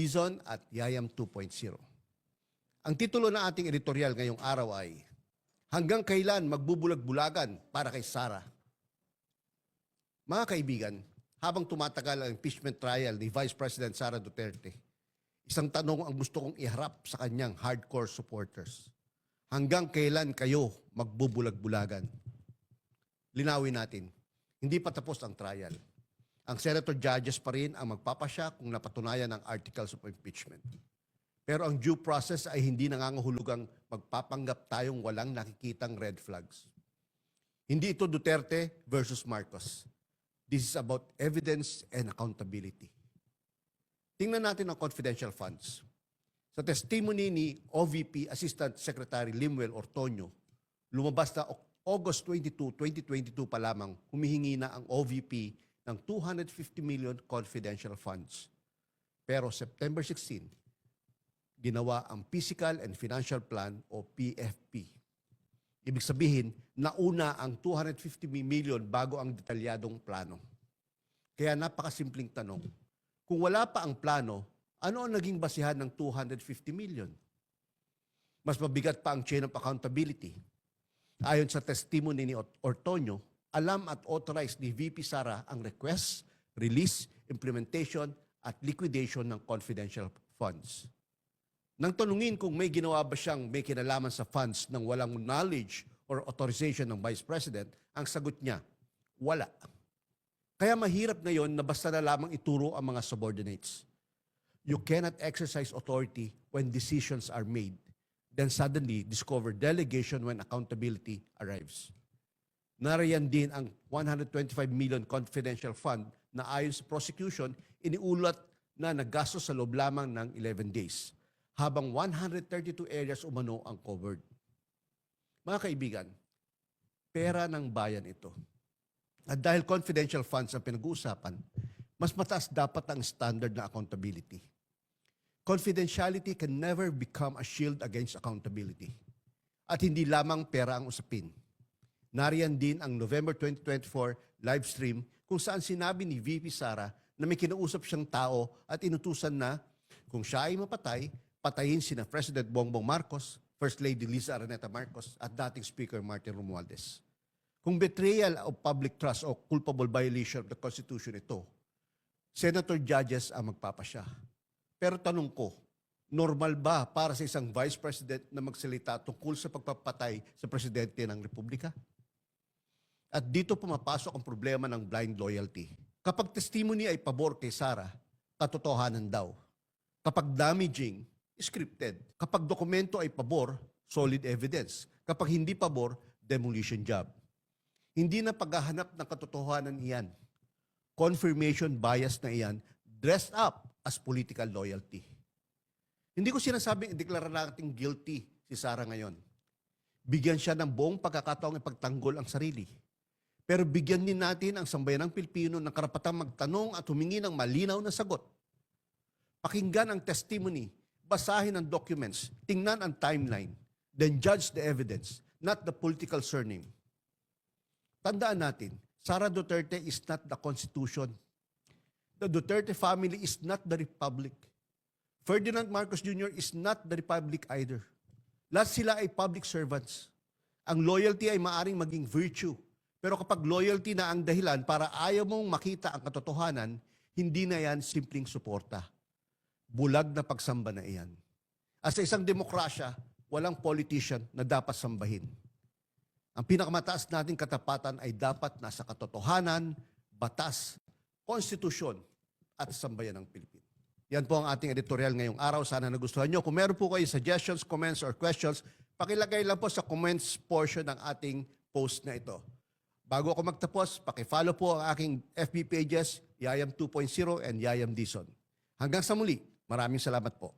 Dizon at Yayam 2.0. Ang titulo ng ating editorial ngayong araw ay Hanggang kailan magbubulag-bulagan para kay Sara? Mga kaibigan, habang tumatagal ang impeachment trial ni Vice President Sara Duterte, isang tanong ang gusto kong iharap sa kanyang hardcore supporters. Hanggang kailan kayo magbubulag-bulagan? Linawin natin, hindi pa tapos ang trial. Ang senator judges pa rin ang magpapasya kung napatunayan ang articles of impeachment. Pero ang due process ay hindi nangangahulugang magpapanggap tayong walang nakikitang red flags. Hindi ito Duterte versus Marcos. This is about evidence and accountability. Tingnan natin ang confidential funds. Sa testimony ni OVP Assistant Secretary Limuel Ortonio, lumabas na August 22, 2022 pa lamang humihingi na ang OVP ng 250 million confidential funds. Pero September 16, ginawa ang Physical and Financial Plan o PFP. Ibig sabihin, nauna ang 250 million bago ang detalyadong plano. Kaya napakasimpleng tanong, kung wala pa ang plano, ano ang naging basihan ng 250 million? Mas mabigat pa ang chain of accountability. Ayon sa testimony ni Ortonio, alam at authorized ni VP Sara ang request, release, implementation at liquidation ng confidential funds. Nang tanungin kung may ginawa ba siyang may kinalaman sa funds nang walang knowledge or authorization ng Vice President, ang sagot niya, wala. Kaya mahirap ngayon na basta na lamang ituro ang mga subordinates. You cannot exercise authority when decisions are made, then suddenly discover delegation when accountability arrives. Nariyan din ang 125 million confidential fund na ayon sa prosecution, iniulat na naggastos sa loob lamang ng 11 days, habang 132 areas umano ang covered. Mga kaibigan, pera ng bayan ito. At dahil confidential funds ang pinag-uusapan, mas mataas dapat ang standard na accountability. Confidentiality can never become a shield against accountability. At hindi lamang pera ang usapin. Nariyan din ang November 2024 live stream kung saan sinabi ni VP Sara na may kinausap siyang tao at inutusan na kung siya ay mapatay, patayin sina President Bongbong Marcos, First Lady Liza Araneta Marcos at dating Speaker Martin Romualdez. Kung betrayal of public trust o culpable violation of the Constitution ito, Senator judges ang magpapasya. Pero tanong ko, normal ba para sa isang Vice President na magsalita tungkol sa pagpapatay sa Presidente ng Republika? At dito pumapasok ang problema ng blind loyalty. Kapag testimony ay pabor kay Sara, katotohanan daw. Kapag damaging, scripted. Kapag dokumento ay pabor, solid evidence. Kapag hindi pabor, demolition job. Hindi na paghahanap ng katotohanan iyan. Confirmation bias na iyan, dressed up as political loyalty. Hindi ko sinasabing ideklara nating guilty si Sara ngayon. Bigyan siya ng buong pagkakataong ipagtanggol ang sarili. Pero bigyan din natin ang sambayanang Pilipino ng karapatang magtanong at humingi ng malinaw na sagot. Pakinggan ang testimony, basahin ang documents, tingnan ang timeline, then judge the evidence, not the political surname. Tandaan natin, Sara Duterte is not the Constitution. The Duterte family is not the Republic. Ferdinand Marcos Jr. is not the Republic either. Lahat sila ay public servants. Ang loyalty ay maaring maging virtue. Pero kapag loyalty na ang dahilan para ayaw mong makita ang katotohanan, hindi na yan simpleng suporta. Bulag na pagsamba na iyan. At sa isang demokrasya, walang politician na dapat sambahin. Ang pinakamataas nating katapatan ay dapat nasa katotohanan, batas, konstitusyon at sambayan ng Pilipino. Yan po ang ating editorial ngayong araw. Sana nagustuhan nyo. Kung meron po kayo suggestions, comments, or questions, pakilagay lang po sa comments portion ng ating post na ito. Bago ako magtapos, pakifollow po ang aking FB pages, Yayam 2.0 and Yayam Dizon. Hanggang sa muli, maraming salamat po.